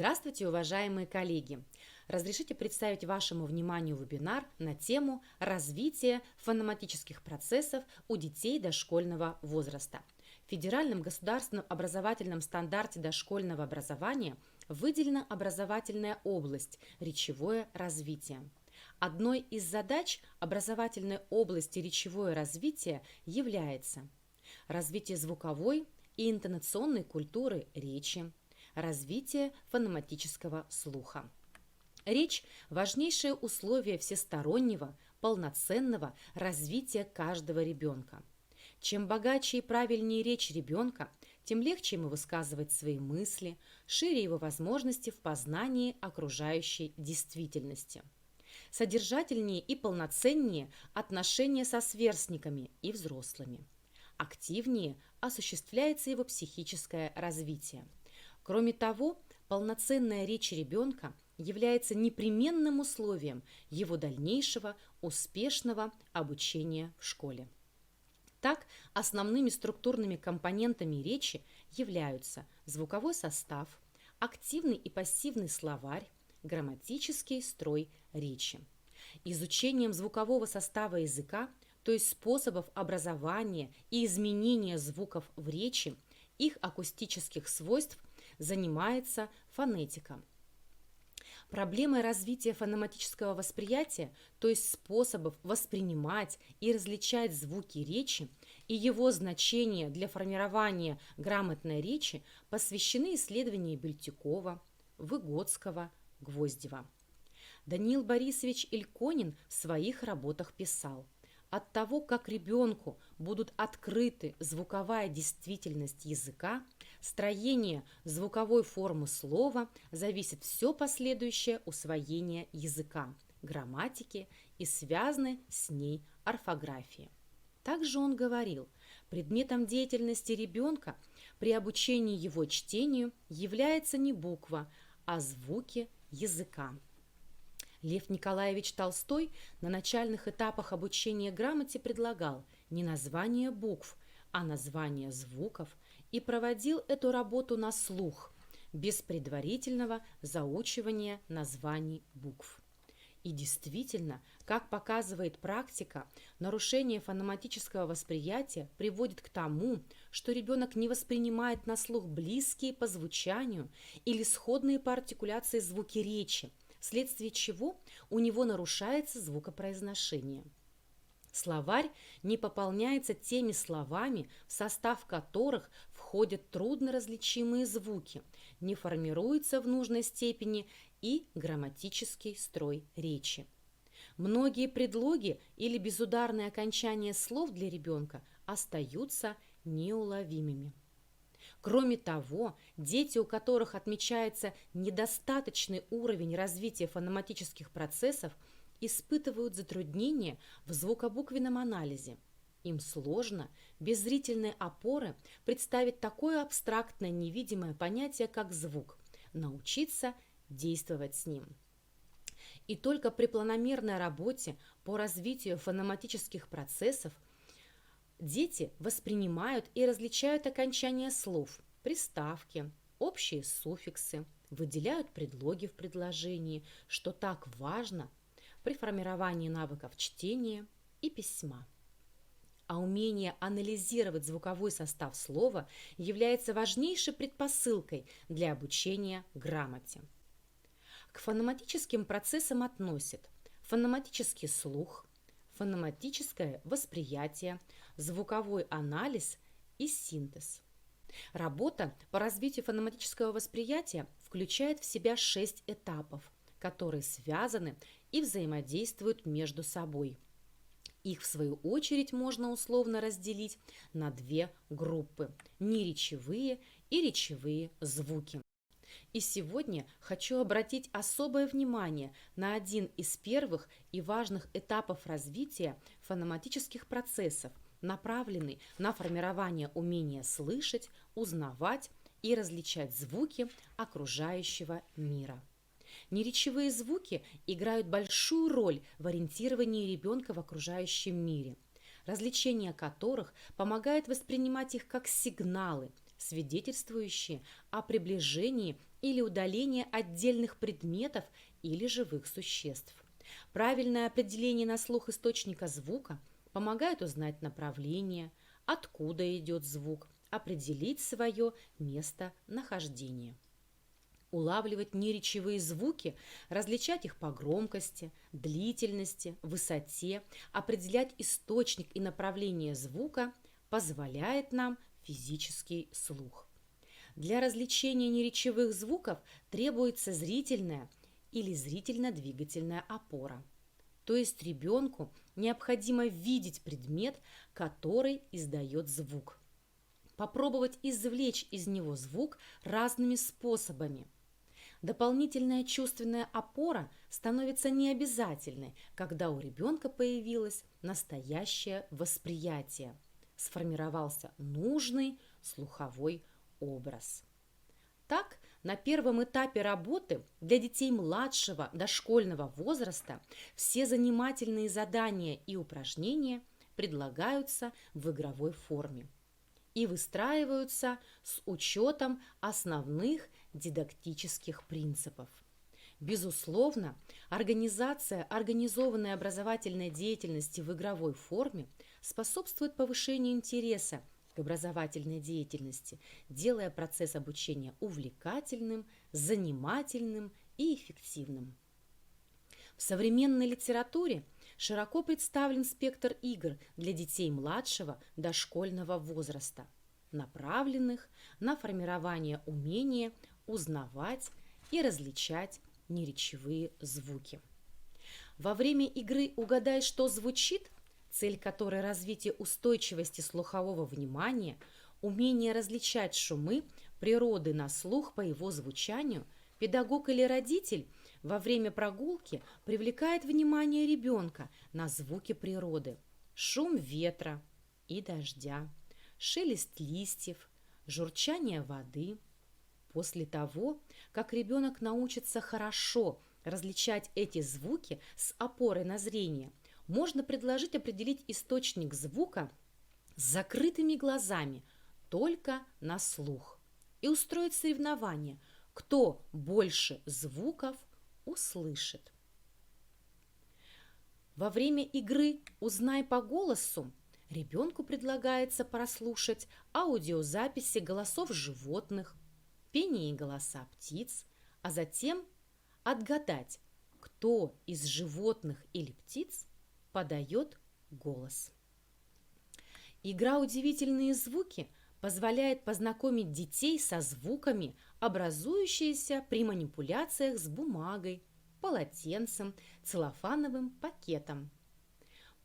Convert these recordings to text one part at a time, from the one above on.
Здравствуйте, уважаемые коллеги! Разрешите представить вашему вниманию вебинар на тему развития фонематических процессов у детей дошкольного возраста. В Федеральном государственном образовательном стандарте дошкольного образования выделена образовательная область «Речевое развитие». Одной из задач образовательной области «Речевое развитие» является развитие звуковой и интонационной культуры речи, развитие фонематического слуха. Речь – важнейшее условие всестороннего, полноценного развития каждого ребенка. Чем богаче и правильнее речь ребенка, тем легче ему высказывать свои мысли, шире его возможности в познании окружающей действительности. Содержательнее и полноценнее отношения со сверстниками и взрослыми. Активнее осуществляется его психическое развитие. Кроме того, полноценная речь ребенка является непременным условием его дальнейшего успешного обучения в школе. Так, основными структурными компонентами речи являются звуковой состав, активный и пассивный словарь, грамматический строй речи. Изучением звукового состава языка, то есть способов образования и изменения звуков в речи, их акустических свойств, занимается фонетика. Проблемой развития фонематического восприятия, то есть способов воспринимать и различать звуки речи и его значение для формирования грамотной речи, посвящены исследования Бельтикова, Выгодского, Гвоздева. Даниил Борисович Ильконин в своих работах писал: от того, как ребенку будут открыты звуковая действительность языка, строение звуковой формы слова, зависит все последующее усвоение языка, грамматики и связанной с ней орфографии. Также он говорил, предметом деятельности ребенка при обучении его чтению является не буква, а звуки языка. Лев Николаевич Толстой на начальных этапах обучения грамоте предлагал не название букв, а название звуков и проводил эту работу на слух, без предварительного заучивания названий букв. И действительно, как показывает практика, нарушение фонематического восприятия приводит к тому, что ребенок не воспринимает на слух близкие по звучанию или сходные по артикуляции звуки речи, вследствие чего у него нарушается звукопроизношение. Словарь не пополняется теми словами, в состав которых входят трудноразличимые звуки, не формируется в нужной степени и грамматический строй речи. Многие предлоги или безударные окончания слов для ребенка остаются неуловимыми. Кроме того, дети, у которых отмечается недостаточный уровень развития фонематических процессов, испытывают затруднения в звукобуквенном анализе. Им сложно, без зрительной опоры, представить такое абстрактное невидимое понятие, как звук, научиться действовать с ним. И только при планомерной работе по развитию фонематических процессов дети воспринимают и различают окончания слов, приставки, общие суффиксы, выделяют предлоги в предложении, что так важно при формировании навыков чтения и письма. А умение анализировать звуковой состав слова является важнейшей предпосылкой для обучения грамоте. К фонематическим процессам относят фонематический слух, фонематическое восприятие, звуковой анализ и синтез. Работа по развитию фонематического восприятия включает в себя 6 этапов, которые связаны и взаимодействуют между собой. Их, в свою очередь, можно условно разделить на 2 группы – неречевые и речевые звуки. И сегодня хочу обратить особое внимание на один из первых и важных этапов развития фонематических процессов, направленный на формирование умения слышать, узнавать и различать звуки окружающего мира. Неречевые звуки играют большую роль в ориентировании ребенка в окружающем мире, различение которых помогает воспринимать их как сигналы, свидетельствующие о приближении или удалении отдельных предметов или живых существ. Правильное определение на слух источника звука помогает узнать направление, откуда идет звук, определить свое местонахождение. Улавливать неречевые звуки, различать их по громкости, длительности, высоте, определять источник и направление звука позволяет нам физический слух. Для различения неречевых звуков требуется зрительная или зрительно-двигательная опора. То есть ребенку необходимо видеть предмет, который издает звук. Попробовать извлечь из него звук разными способами. Дополнительная чувственная опора становится необязательной, когда у ребенка появилось настоящее восприятие, сформировался нужный слуховой образ. Так, на первом этапе работы для детей младшего дошкольного возраста все занимательные задания и упражнения предлагаются в игровой форме и выстраиваются с учетом основных дидактических принципов. Безусловно, организованной образовательной деятельности в игровой форме способствует повышению интереса к образовательной деятельности, делая процесс обучения увлекательным, занимательным и эффективным. В современной литературе широко представлен спектр игр для детей младшего дошкольного возраста, направленных на формирование умения узнавать и различать неречевые звуки. Во время игры «Угадай, что звучит», цель которой развитие устойчивости слухового внимания, умение различать шумы природы на слух по его звучанию, педагог или родитель во время прогулки привлекает внимание ребенка на звуки природы: шум ветра и дождя, шелест листьев, журчание воды. После того, как ребенок научится хорошо различать эти звуки с опорой на зрение, можно предложить определить источник звука с закрытыми глазами, только на слух, и устроить соревнование, кто больше звуков услышит. Во время игры «Узнай по голосу» ребенку предлагается прослушать аудиозаписи голосов животных, пение и голоса птиц, а затем отгадать, кто из животных или птиц подает голос. Игра «Удивительные звуки» позволяет познакомить детей со звуками, образующиеся при манипуляциях с бумагой, полотенцем, целлофановым пакетом.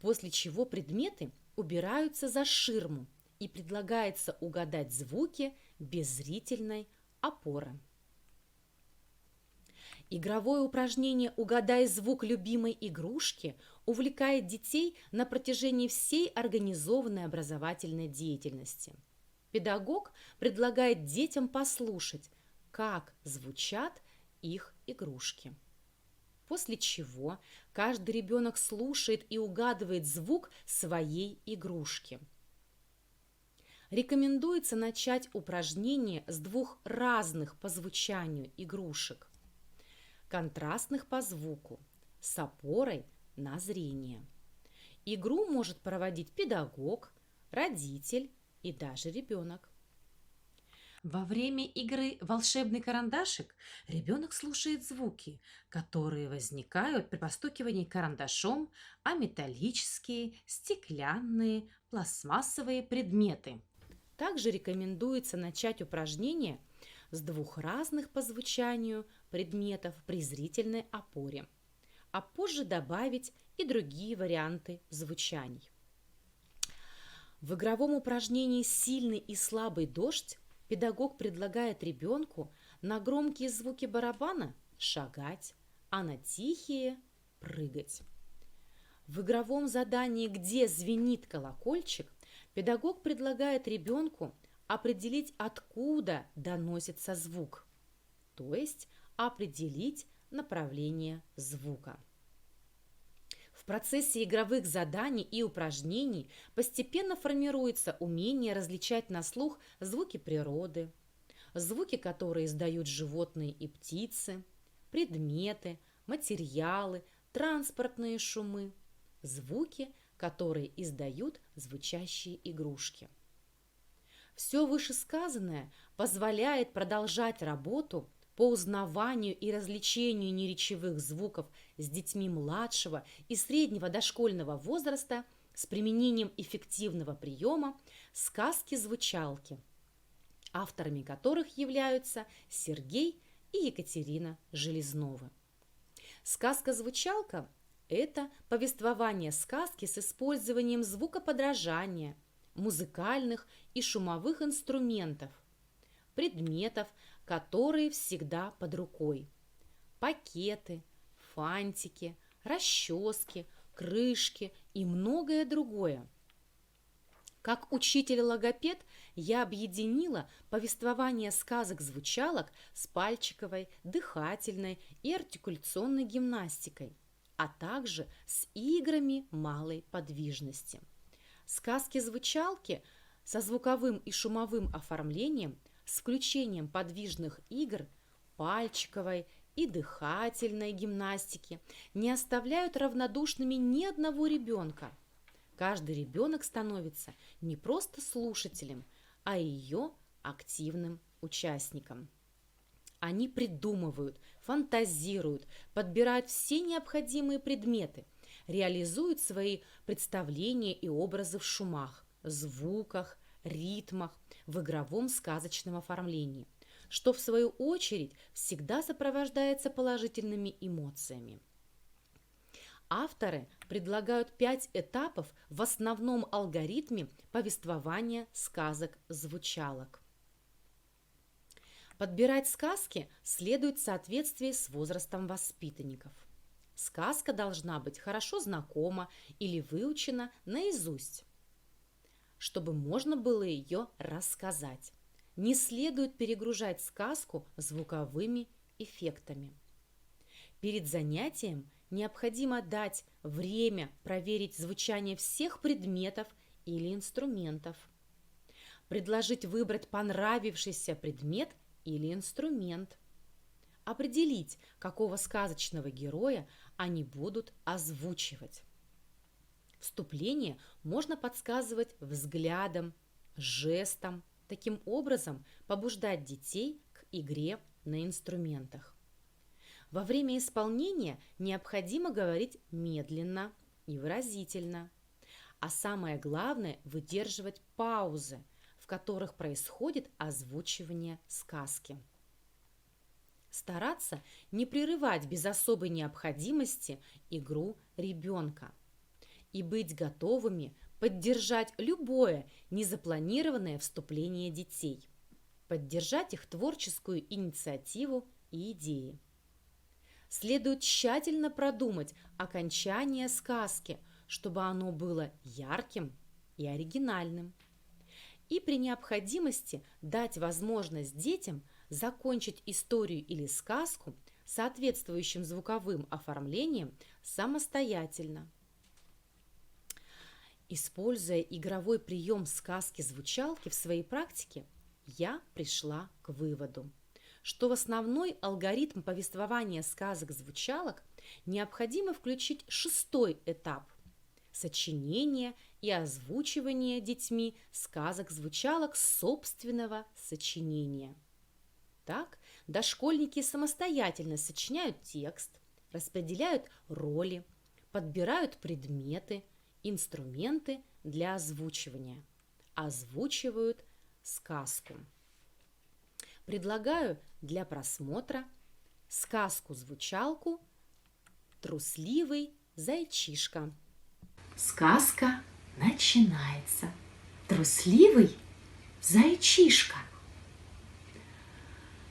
После чего предметы убираются за ширму и предлагается угадать звуки без зрительной опоры. Игровое упражнение «Угадай звук любимой игрушки» увлекает детей на протяжении всей организованной образовательной деятельности. Педагог предлагает детям послушать, как звучат их игрушки. После чего каждый ребенок слушает и угадывает звук своей игрушки. Рекомендуется начать упражнение с двух разных по звучанию игрушек, контрастных по звуку, с опорой на зрение. Игру может проводить педагог, родитель и даже ребенок. Во время игры «Волшебный карандашик» ребенок слушает звуки, которые возникают при постукивании карандашом о металлические, стеклянные, пластмассовые предметы. Также рекомендуется начать упражнение с двух разных по звучанию предметов при зрительной опоре, а позже добавить и другие варианты звучаний. В игровом упражнении «Сильный и слабый дождь» педагог предлагает ребенку на громкие звуки барабана шагать, а на тихие прыгать. В игровом задании «Где звенит колокольчик» педагог предлагает ребенку определить, откуда доносится звук, то есть определить направление звука. В В процессе игровых заданий и упражнений постепенно формируется умение различать на слух звуки природы, звуки, которые издают животные и птицы, предметы, материалы, транспортные шумы, звуки, которые издают звучащие игрушки. Все вышесказанное позволяет продолжать работу по узнаванию и развлечению неречевых звуков с детьми младшего и среднего дошкольного возраста с применением эффективного приема сказки-звучалки, авторами которых являются Сергей и Екатерина Железновы. Сказка-звучалка – это повествование сказки с использованием звукоподражания, музыкальных и шумовых инструментов, предметов, которые всегда под рукой. Пакеты, фантики, расчески, крышки и многое другое. Как учитель-логопед я объединила повествование сказок-звучалок с пальчиковой, дыхательной и артикуляционной гимнастикой, а также с играми малой подвижности. Сказки-звучалки со звуковым и шумовым оформлением с включением подвижных игр, пальчиковой и дыхательной гимнастики не оставляют равнодушными ни одного ребенка. Каждый ребенок становится не просто слушателем, а ее активным участником. Они придумывают, фантазируют, подбирают все необходимые предметы, реализуют свои представления и образы в шумах, звуках, ритмах, в игровом сказочном оформлении, что в свою очередь всегда сопровождается положительными эмоциями. Авторы предлагают 5 этапов в основном алгоритме повествования сказок-звучалок. Подбирать сказки следует в соответствии с возрастом воспитанников. Сказка должна быть хорошо знакома или выучена наизусть, чтобы можно было ее рассказать. Не следует перегружать сказку звуковыми эффектами. Перед занятием необходимо дать время проверить звучание всех предметов или инструментов. Предложить выбрать понравившийся предмет или инструмент. Определить, какого сказочного героя они будут озвучивать. Вступление можно подсказывать взглядом, жестом, таким образом побуждать детей к игре на инструментах. Во время исполнения необходимо говорить медленно и выразительно, а самое главное – выдерживать паузы, в которых происходит озвучивание сказки. Стараться не прерывать без особой необходимости игру ребенка и быть готовыми поддержать любое незапланированное вступление детей, поддержать их творческую инициативу и идеи. Следует тщательно продумать окончание сказки, чтобы оно было ярким и оригинальным. И при необходимости дать возможность детям закончить историю или сказку соответствующим звуковым оформлением самостоятельно. Используя игровой прием сказки-звучалки в своей практике, я пришла к выводу, что в основной алгоритм повествования сказок-звучалок необходимо включить 6-й этап – сочинение и озвучивание детьми сказок-звучалок собственного сочинения. Так, дошкольники самостоятельно сочиняют текст, распределяют роли, подбирают предметы, инструменты для озвучивания, озвучивают сказку. Предлагаю для просмотра сказку-звучалку «Трусливый зайчишка». Сказка начинается. Трусливый зайчишка.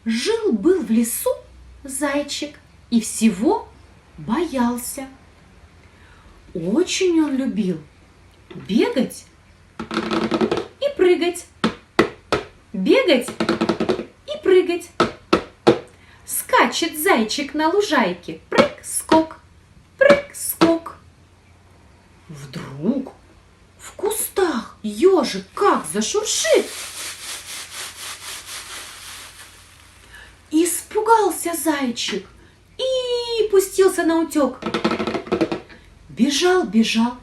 Жил-был в лесу зайчик и всего боялся. Очень он любил бегать и прыгать, бегать и прыгать. Скачет зайчик на лужайке, прыг-скок, прыг-скок. тоже как зашуршит. Испугался зайчик и пустился на утек. Бежал, бежал,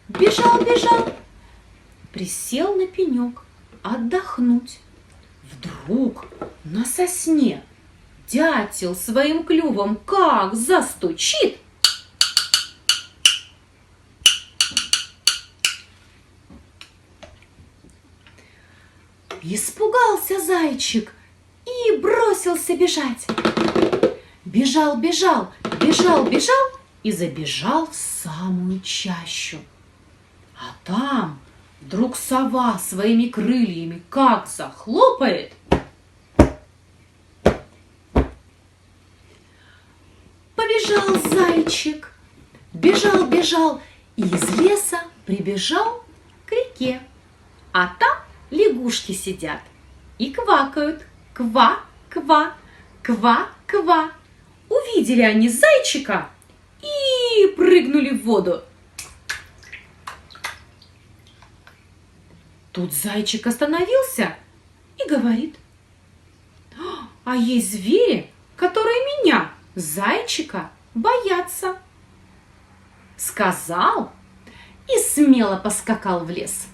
бежал, бежал. Присел на пенек отдохнуть. Вдруг на сосне дятел своим клювом как застучит. Испугался зайчик и бросился бежать. Бежал, бежал, бежал, бежал и забежал в самую чащу. А там вдруг сова своими крыльями как захлопает. Побежал зайчик, бежал, бежал и из леса прибежал к реке. А там лягушки сидят и квакают. Ква, ква, ква, ква. Увидели они зайчика и прыгнули в воду. Тут зайчик остановился и говорит: а есть звери, которые меня, зайчика, боятся. Сказал и смело поскакал в лес.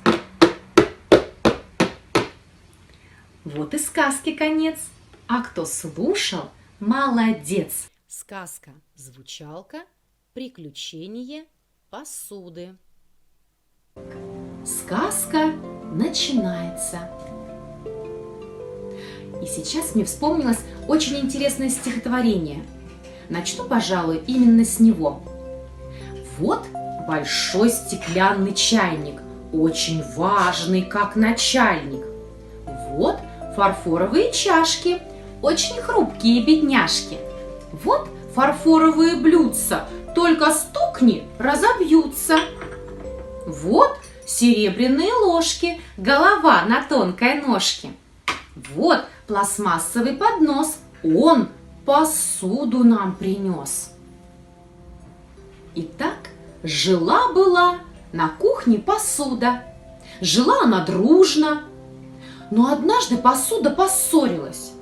Вот и сказки конец. А кто слушал, молодец. Сказка «Звучалка. Приключение посуды». Сказка начинается. И сейчас мне вспомнилось очень интересное стихотворение. Начну, пожалуй, именно с него. Вот большой стеклянный чайник, очень важный, как начальник. Вот фарфоровые чашки, очень хрупкие бедняжки. Вот фарфоровые блюдца, только стукни, разобьются. Вот серебряные ложки, голова на тонкой ножке. Вот пластмассовый поднос, он посуду нам принес. Итак, жила-была на кухне посуда. Жила она дружно, но однажды посуда поссорилась.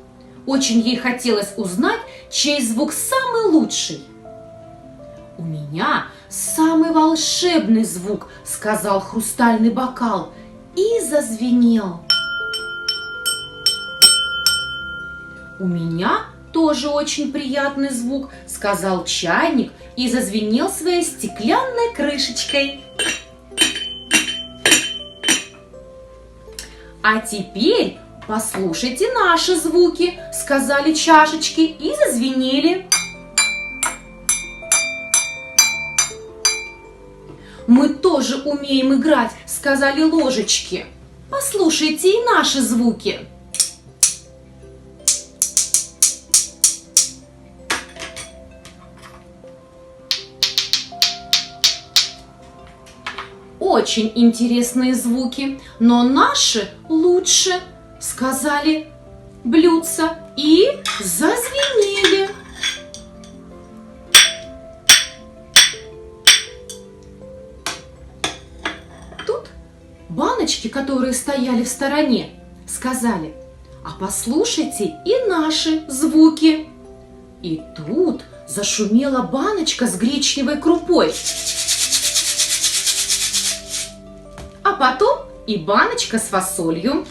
Очень ей хотелось узнать, чей звук самый лучший. «У меня самый волшебный звук», — сказал хрустальный бокал и зазвенел. «У меня тоже очень приятный звук», — сказал чайник и зазвенел своей стеклянной крышечкой. «А теперь послушайте наши звуки», — сказали чашечки и зазвенели. «Мы тоже умеем играть», — сказали ложечки. «Послушайте и наши звуки». Очень интересные звуки, но наши лучше, сказали блюдца и зазвенели. Тут баночки, которые стояли в стороне, сказали: а послушайте и наши звуки. И тут зашумела баночка с гречневой крупой. А потом и баночка с фасолью.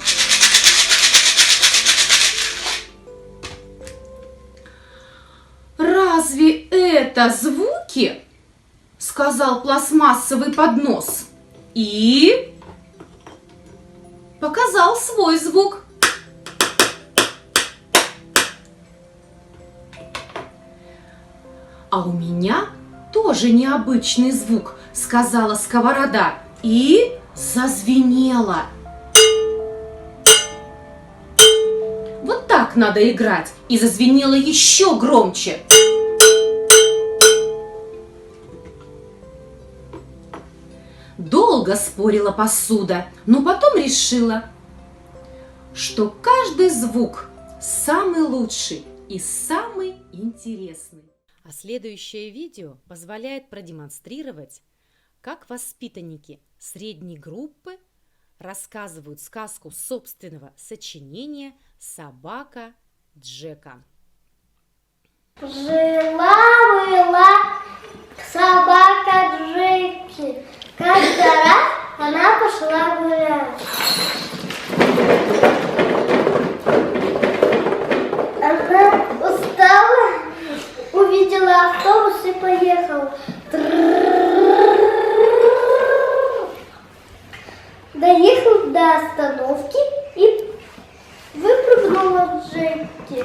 «Разве это звуки?» — сказал пластмассовый поднос. И показал свой звук. «А у меня тоже необычный звук», — сказала сковорода и зазвенела. Вот так надо играть. И зазвенело еще громче. Долго спорила посуда, но потом решила, что каждый звук самый лучший и самый интересный. А следующее видео позволяет продемонстрировать, как воспитанники средней группы рассказывают сказку собственного сочинения «Собака Джека». Жила-была собака Джеки. Как-то раз она пошла гулять. Она устала, увидела автобус и поехала. Доехала до остановки и выпрыгнула Джеки.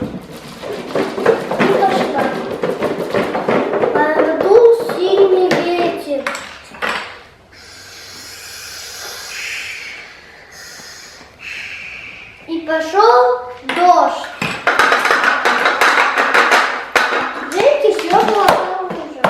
И пошла. Подул сильный ветер. И пошел дождь. Джеки съехала на лужу.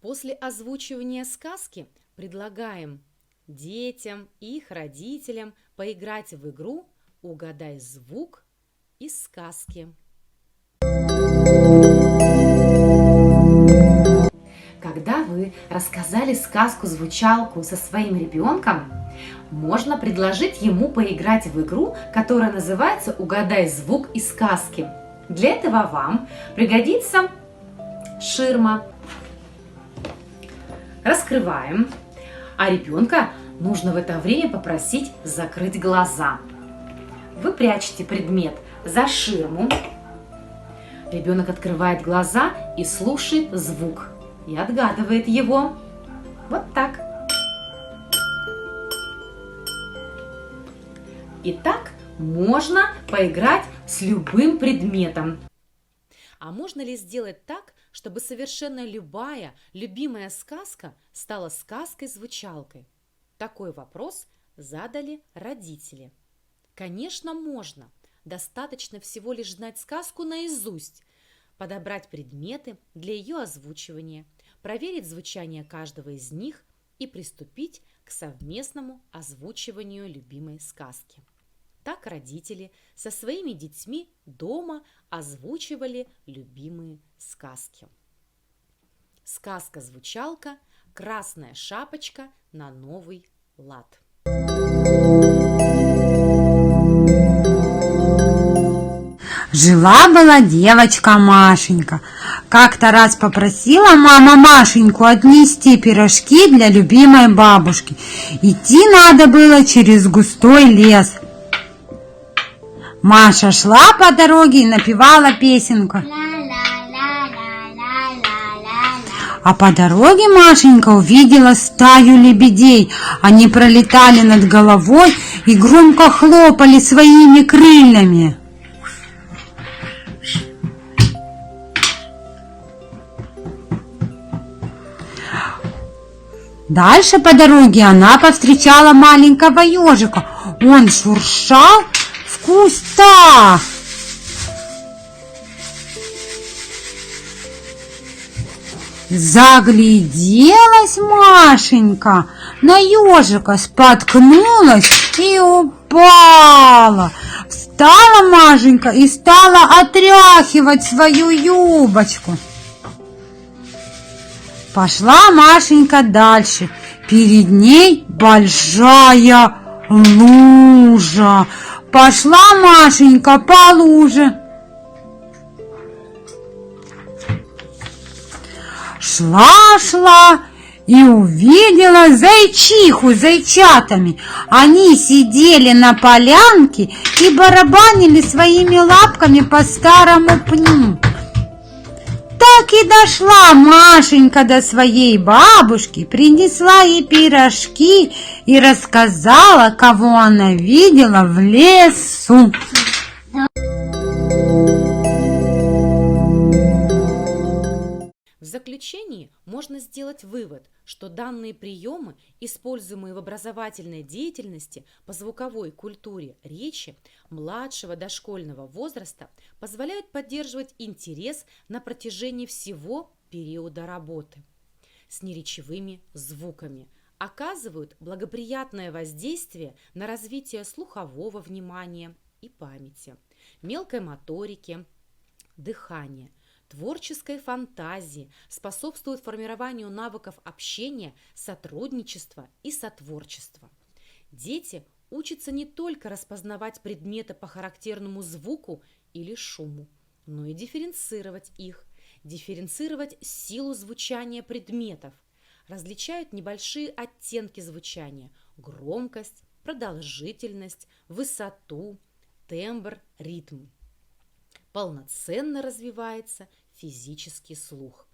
После озвучивания сказки предлагаем детям и их родителям поиграть в игру «Угадай звук из сказки». Когда вы рассказали сказку-звучалку со своим ребенком, можно предложить ему поиграть в игру, которая называется «Угадай звук из сказки». Для этого вам пригодится ширма. Раскрываем, а ребенка нужно в это время попросить закрыть глаза. Вы прячете предмет за ширму. Ребенок открывает глаза и слушает звук. И отгадывает его. Вот так. Итак, можно поиграть с любым предметом. А можно ли сделать так, чтобы совершенно любая любимая сказка стала сказкой-звучалкой? Такой вопрос задали родители. Конечно, можно. Достаточно всего лишь знать сказку наизусть, подобрать предметы для ее озвучивания, проверить звучание каждого из них и приступить к совместному озвучиванию любимой сказки. Так родители со своими детьми дома озвучивали любимые сказки. Сказка-звучалка «Красная шапочка на Новый лад». Жила-была девочка Машенька. Как-то раз попросила мама Машеньку отнести пирожки для любимой бабушки. Идти надо было через густой лес. Маша шла по дороге и напевала песенку. А по дороге Машенька увидела стаю лебедей. Они пролетали над головой и громко хлопали своими крыльями. Дальше по дороге она повстречала маленького ежика. Он шуршал в кустах. Загляделась Машенька на ежика, споткнулась и упала. Встала Машенька и стала отряхивать свою юбочку. Пошла Машенька дальше. Перед ней большая лужа. Пошла Машенька по луже. Шла и увидела зайчиху с зайчатами. Они сидели на полянке и барабанили своими лапками по старому пню. Так и дошла Машенька до своей бабушки, принесла ей пирожки и рассказала, кого она видела в лесу. В заключении можно сделать вывод, что данные приемы, используемые в образовательной деятельности по звуковой культуре речи младшего дошкольного возраста, позволяют поддерживать интерес на протяжении всего периода работы с неречевыми звуками, оказывают благоприятное воздействие на развитие слухового внимания и памяти, мелкой моторики, дыхания, творческой фантазии, способствует формированию навыков общения, сотрудничества и сотворчества. Дети учатся не только распознавать предметы по характерному звуку или шуму, но и дифференцировать их, дифференцировать силу звучания предметов, различают небольшие оттенки звучания, громкость, продолжительность, высоту, тембр, ритм. Полноценно развивается физический слух,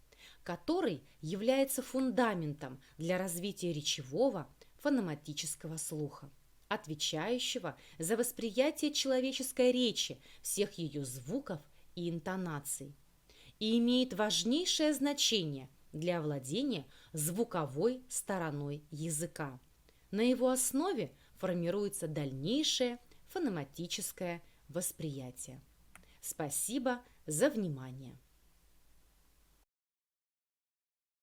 который является фундаментом для развития речевого фонематического слуха, отвечающего за восприятие человеческой речи, всех ее звуков и интонаций, и имеет важнейшее значение для овладения звуковой стороной языка. На его основе формируется дальнейшее фонематическое восприятие. Спасибо за внимание.